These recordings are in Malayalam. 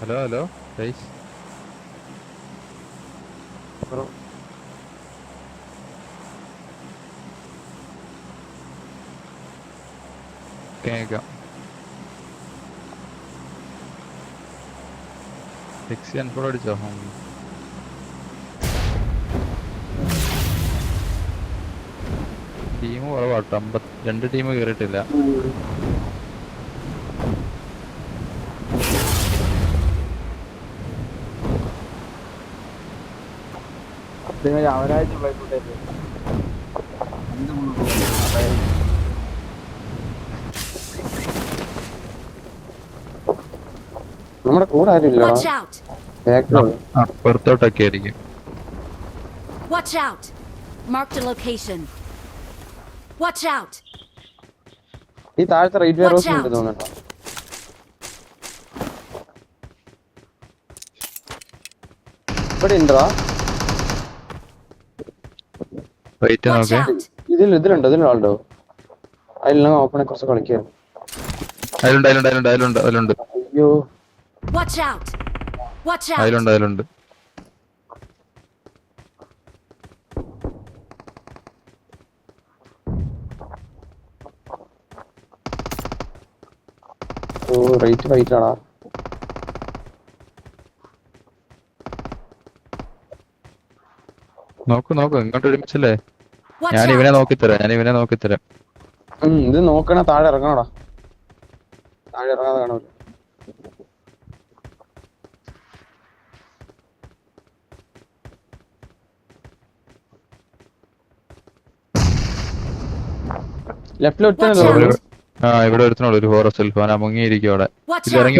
Hello hello guys. കേക്കാം. അടിച്ചോ? ടീം കുറവാട്ടോ, 52 ടീം കയറിയിട്ടില്ല. നമ്മുടെ കൂടെ ആരില്ല. അപ്പുറത്തോട്ടൊക്കെ ആയിരിക്കും. Watch out! Marked a location. Watch out! ഈ താഴത്തെ റേറ്റ് വേറോസ് ഉണ്ട് തോന്നുന്നു. ഇവിടെ ഉണ്ടോ? ഇതിലുണ്ടോ? അതിലുള്ള ഓപ്പണെ കുറച്ച് കളിക്കായിരുന്നു. അതിലുണ്ട്. അയ്യോ, അതിലുണ്ട്. ഓ റേറ്റ് ഫൈറ്റ് ആടാ. നോക്ക് ഇങ്ങോട്ട് ഒരുമിച്ചല്ലേ. ഞാൻ ഇവനെ നോക്കിത്തരാം. ഇത് നോക്കണ. താഴെ ഇറങ്ങണോടാ. താഴെ ഇറങ്ങാതെ കാണൂല. ലെഫ്റ്റിൽ ഇവിടെ ഒരുത്തനോട് ഒരു ഹോറർ സെൽഫ്. അവനാ മുങ്ങിയിരിക്കും അവിടെ. ഇറങ്ങി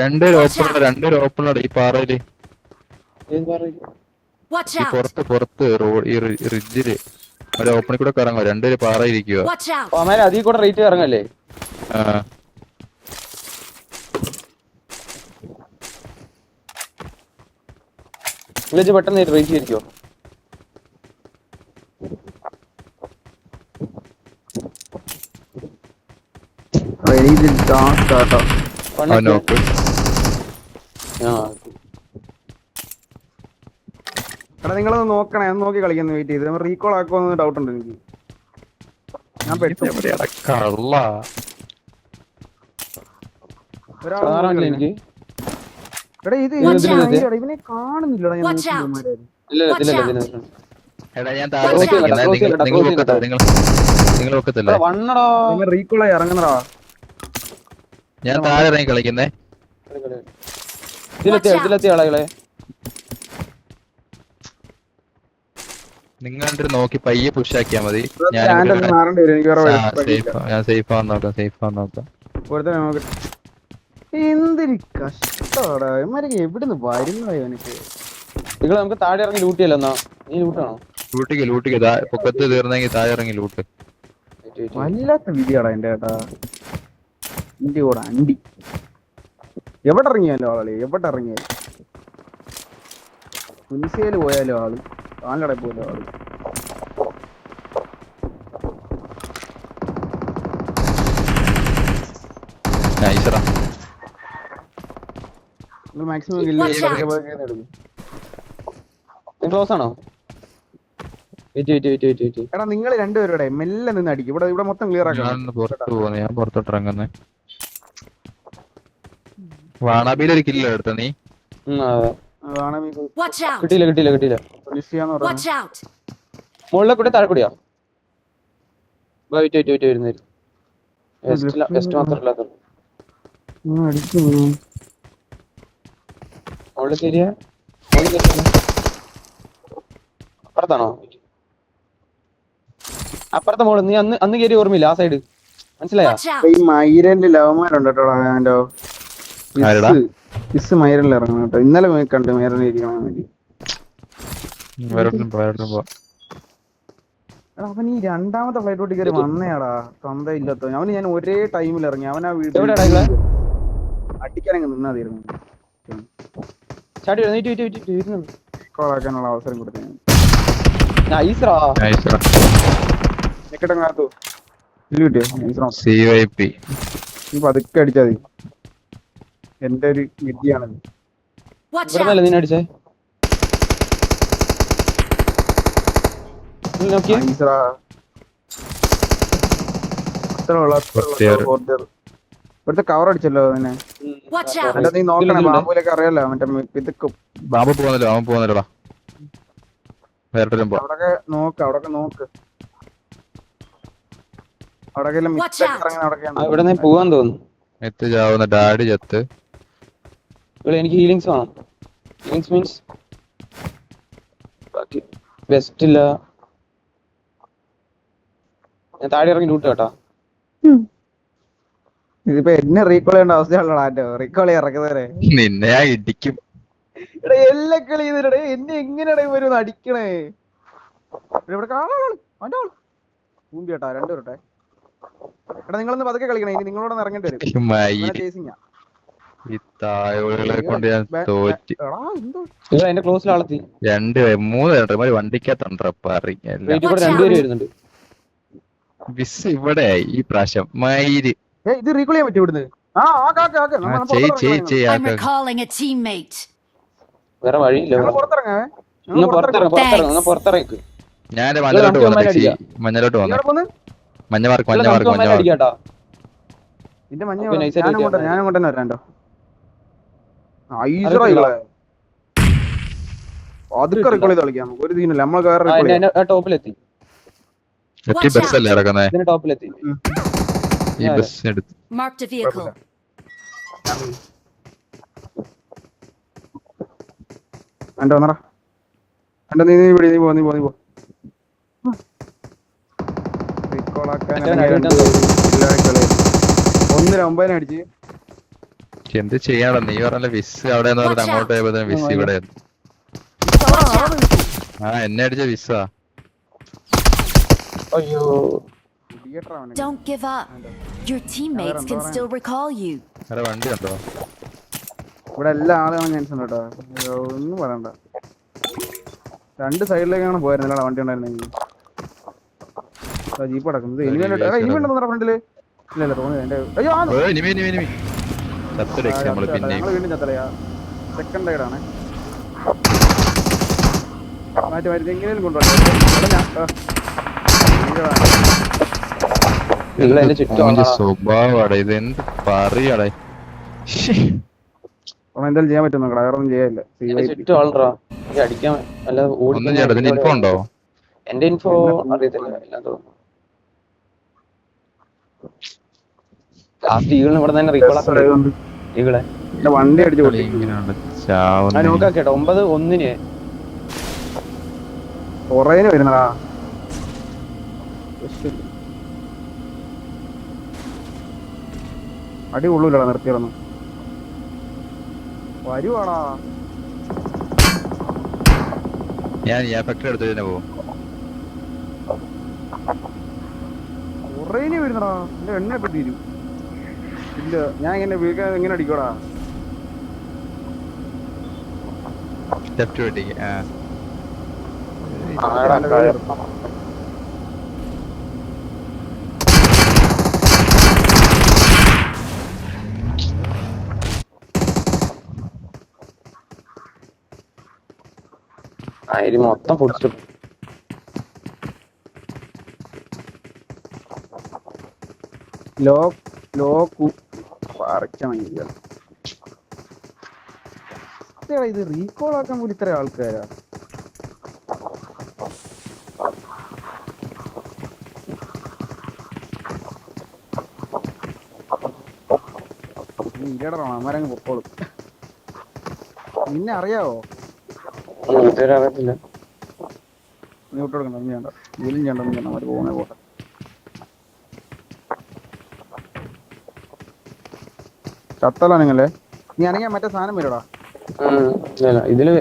രണ്ട് ഓപ്പണുണ്ട് ഈ പാറയില്. പുറത്ത് ഈ റിഡ്ജില് ഒരു ഓപ്പണിൽ കൂടെ കറങ്ങുക. രണ്ടുപേര് പാറയിരിക്കുക. അതിൽ കൂടെ റേറ്റ് ഇറങ്ങല്ലേ. പെട്ടെന്ന് റേറ്റ് ആയിരിക്കോ. എടാ നിങ്ങളത് നോക്കണേ, അത് നോക്കി കളിക്കുന്നു. വെയിറ്റ് ചെയ്ത് റീകോൾ ആക്കുമെന്ന് ഡൗട്ട് ഉണ്ട് എനിക്ക്. ഞാൻ പെട്ടു. എനിക്ക് എടാ ഇത് ഇവനെ കാണുന്നില്ലടാ. റീകോളായി ഇറങ്ങണടാ. ഞാൻ താഴെ ഇറങ്ങി കളിക്കുന്നേ. ഇതിലെത്തിയ ആളുകളെ നിങ്ങൾ നോക്കി പയ്യെ പുഷാക്കിയാ മതി. ഞാൻ സേഫ് ആവാൻ നോക്കാം. എന്തൊരു കഷ്ടമാടാ. ഇവന്മാരൊക്കെ എവിടുന്ന് വരുന്നതാ ഇവനക്ക്. നിങ്ങൾ നമുക്ക് താഴെ ഇറങ്ങി ലൂട്ട് ചെയ്യല്ലോ. എന്നാ നീ ലൂട്ടാണോ? ലൂട്ടിക്ക് പൊക്കത്ത് തീർന്നെങ്കിൽ താഴെ ഇറങ്ങി ലൂട്ട്. വല്ലാത്ത വിധിയാടാ എന്റെ ഏട്ടാ. എന്റെ കൂടെ അണ്ടി എവിടെ ഇറങ്ങിയാലോ ആളെ. കുനിസയില് പോയാലോ ആള്. കാലടയിൽ പോയാലോ ആള്. മാക്സിമം ക്ലോസ് ആണോ? എടാ നിങ്ങൾ രണ്ടുപേരുടെ മെല്ലെ നിന്ന് അടിക്കും. ഇവിടെ മൊത്തം ക്ലിയർ ആക്കണം. ഞാൻ പുറത്തോട്ട് ഇറങ്ങുന്നേ. വാണാബിയിലൊരു കില്ല എടുത്ത നീ. കിട്ടിയില്ല. മുകളിലെ കൂടെ താഴെ കൂടിയാ. വരുന്ന മാത്രമല്ലാത്ത അപ്പുറത്താണോ? അപ്പുറത്തെ മോള് നീ അന്ന് കയറി ഓർമ്മയില്ല. ആ സൈഡ് മനസ്സിലായോ? ഈ മൈരന്റെ ലവന്മാരുണ്ട് കേട്ടോ. മൈരനിൽ ഇറങ്ങണം കേട്ടോ. ഇന്നലെ കണ്ടു മൈരനെ ഇരിക്കണം വേണ്ടി. അവൻ ഈ രണ്ടാമത്തെ ഫ്ലൈറ്റോട്ട് കയറി വന്നയാടാ. സ്വന്തമില്ലാത്ത അവന് ഞാൻ ഒരേ ടൈമിൽ ഇറങ്ങി. അവൻ ആ വീട്ടിൽ അടിക്കാനങ്ങ് നിന്നാതിരുന്നു. കോളാക്കാനുള്ള അവസരം കൊടുത്തു. കാത്തു കില്ല് കിട്ടിയോ? CYP. നീ പതുക്കെ അടിച്ചാ മതി. എന്റെ ഒരു വിദ്യയാണത്. Watch ഇവിടെ out! നിന്നെ അടിച്ചേ നോക്കിയേ ഈശ്വരാ. ഇത്ര ഉള്ള ഇവിടുത്തെ കവർ അടിച്ചല്ലോ നിന്നെ. Watch out! അല്ല നീ നോക്കണേ, ബാബുലൊക്കെ അറിയാലോ മറ്റേ പിതുക്കും. ബാബു പോകുന്നല്ലോടാ. വേറെ വരുമ്പോ അവിടൊക്കെ നോക്ക്. അവിടൊക്കെ Watch out. ഇവിടെ നിന്ന് പോവാൻ തോന്നുന്നു. എത്ത് ചാവുന്ന ഡാഡി ചത്ത്. ഇവിടെ എനിക്ക് ഹീലിങ്സ് വേണം. ഹീലിങ്സ് മീൻസ് ബാക്കി ബെസ്റ്റ് ഇല്ല. ഞാൻ താഴെ ഇറങ്ങി ലൂട്ട് കേട്ടോ. ഇതിപ്പോ എന്നെ റീകോൾ ചെയ്യേണ്ട അവസ്ഥയാണല്ലോ ആറ്റോ. റീകോൾ ഇറക്കുന്നവരെ നിന്നെ ഞാൻ ഇടിക്കും. ഇവിടെ എല്ലാ കളി ചെയ്തിടേ എന്നെ എങ്ങനെയാണ് ഇവര് അടിക്കണേ. ഇവിടെ കൂമ്പിട്ടാ രണ്ടുപേരട്ടെ. എടാ നിങ്ങളൊന്ന് പതുക്കെ കളിക്കണേ, ഇനി നിങ്ങളോടൊന്ന് ഇറങ്ങേണ്ടി വരും. ചേസിങ്ങാ. ഈ തായോളെ കൊണ്ട് ഞാൻ തോറ്റ്. ഇവിടെ എന്റെ ക്ലോസിൽ ആളെത്തി. 2-3 വണ്ടിക്കകത്തുണ്ടോ വീട്ടിൽ കൂടെ രണ്ടുപേരും വരുന്നുണ്ട്. വിസ് ഇവിടെ ഈ പ്രാവശ്യം മയില് ഇത് റീകോൾ ചെയ്യാൻ പറ്റും ഇവിടുന്ന്. I'm recalling a teammate. വേറെ വഴിയില്ല. പുറത്തിറങ്ങാവേ. പുറത്തിറങ്ങി ഞാൻ മഞ്ഞലോട്ട് വന്നു. മഞ്ഞ മാർക്ക് അടിക്കാട്ടോ. നിന്റെ മഞ്ഞ ഞാനും കൊണ്ടുതന്നെ വരാണ്ടോ. ഐസറായികളെ അതൊക്കെ റീകോൾ ചെയ്ത് കളിക്കാം. ഒരു തീനല്ല നമ്മൾ വേറെ ടോപ്പിലെത്തി. ബസ്സല്ലേ കിടക്കുന്നേ? ടോപ്പിലെത്തി. ഈ ബസ് എടുത്ത് Marked a vehicle. എന്റെ വന്നടാ. എന്റെ നീ പോ. റീകോളാക്കാൻ 1-9 അടിച്ച്. എന്ത് ചെയ്യാടാ നീ പറഞ്ഞ വിസ് അവിടെ അങ്ങോട്ട് പോയപ്പോ വിസ് ഇവിടെ. എന്നെ അടിച്ച വിസാ. അയ്യോ Don't give up. Your teammates can still recall you. വണ്ടി ഉണ്ടോ? ഇവിടെ എല്ലാ ആളുകളും ചാൻസ് ഉണ്ട് കേട്ടോ. ഒന്നും പറയണ്ട. രണ്ട് സൈഡിലേക്കാണ് പോയിരുന്നല്ലോ വണ്ടി ഉണ്ടായിരുന്നെങ്കിൽ. ജീപ്പ് അടക്കുന്നത് ഇനിമേണ്ടോ ഫ്രണ്ടില്? ഇല്ല തോന്നുന്നു. വീണ്ടും ചത്തലയാ. സെക്കൻഡ് റൈഡാണ്. മാറ്റി എങ്ങനെയും കൊണ്ടുപോകാം. സ്വഭാവം ഇത് എന്ത് പറയാടേ. എന്തായാലും ചെയ്യാൻ പറ്റും. വേറൊന്നും ചെയ്യാനില്ല. ഇൻഫോ ഉണ്ടോ? എന്റെ ഇൻഫോ അറിയത്തില്ല. ഇവിടെ തന്നെ റീകോളെ വണ്ടി അടിച്ചു നോക്കാം കേട്ടോ. 9-1 കുറേന് വരുന്നടാ. അടി കൊള്ളൂലടാ നിർത്തിയിടന്നു. വരുവാടാ. ഞാൻ ഫാക്ടറി എടുത്തു തന്നെ പോകും. കുറേന് വരുന്നടാ. എന്റെ എണ്ണയൊക്കെ തീരും. ഇല്ല ഞാൻ എങ്ങനെ അടിക്കോടാ. മൊത്തം പൊടിച്ചു. ഇത് റീകോൾ ആക്കാൻ പോലും ഇത്ര ആൾക്കാരാ. ഇല്ലടാ അമരങ്ങ് പൊക്കോളും. നിന്നെ അറിയാവോ? അറിയത്തില്ല. നീ വിട്ടെടുക്കണം. നീ ചെയ്യണ്ട. ജോലിയും ചെയ്യണ്ടെന്ന് പറഞ്ഞാൽ മതി. പോകുന്നേ പോട്ടെ. ചത്തല്ല നിങ്ങളെ. നീ അനങ്ങിയാ മറ്റേ സാധനം വരൂടാ. ഇതില്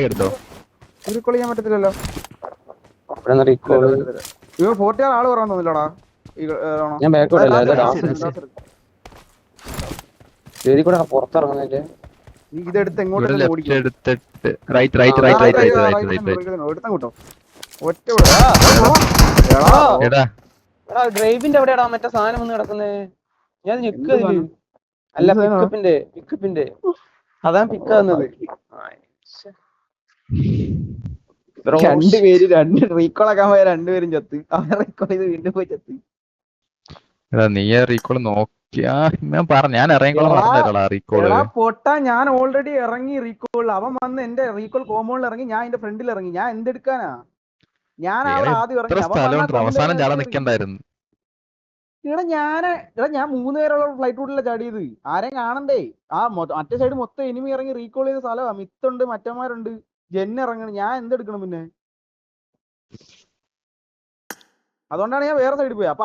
എടുത്തോ. റീകോൾ ചെയ്യാൻ പറ്റത്തില്ലല്ലോ. ഇവിടെ നിന്ന് റീകോൾ. ഇവ 40 ആള് കുറവാൻ തോന്നില്ലടാ. ഞാൻ ബാക്കോട്ട് അല്ല ശരി കൂടെ പുറത്തിറങ്ങുന്നതിന്റെ ഇതെടുത്ത് എങ്ങോട്ട് ലെഫ്റ്റ് ഓടിക്കും. എടുത്തിട്ട് right right right right right right right ഒരുത്തൻ കൂട്ടോ. ഒറ്റ എടാ എടാ ഡ്രൈവിന്റെ എവിടെയാടാ മറ്റേ സാധനം വന്ന് കിടക്കുന്നേ? ഞാൻ ഞെക്ക് അതില്. അല്ല പിക്കപ്പിന്റെ അതാണ് പിക്ക് തന്നത്. രണ്ടുപേര് റീകോൾ ആക്കാൻ പോയ രണ്ടുപേരും ചത്ത്. അവൻ റീകോൾ ചെയ്ത് വീണ്ടും പോയി ചത്ത്. എടാ നീ റീകോൾ നോക്കിയാ ഞാൻ ഇറങ്ങിക്കോളാം പറഞ്ഞാ റീകോള്. പൊട്ടാ ഞാൻ ഓൾറെഡി ഇറങ്ങി റീകോൾ. അവൻ വന്ന് എന്റെ റീകോൾ കോമ്പൗണ്ടിൽ ഇറങ്ങി, ഞാൻ എന്റെ ഫ്രണ്ടിൽ ഇറങ്ങി. ഞാൻ എന്തെടുക്കാനാ? ഞാൻ അവിടെ ആദ്യം എത്ര സ്ഥലമുണ്ട്, അവസാനം ചാടാൻ നിക്കണ്ടായിരുന്നു. ഞാൻ 3 പേരുള്ള ഫ്ലൈറ്റ് റൂട്ടിലാണ് ചാടിയത്. ആരെയും കാണണ്ടേ? മറ്റേ സൈഡ് മൊത്തം എനിമി ഇറങ്ങി റീകോൾ ചെയ്ത സ്ഥലമാണ്. മിത്തുണ്ട്, മറ്റന്മാരുണ്ട്, ജെൻ ഇറങ്ങണം. ഞാൻ എന്തെടുക്കണം പിന്നെ? അതുകൊണ്ടാണ് ഞാൻ വേറെ സൈഡിൽ പോയി. അപ്പൊ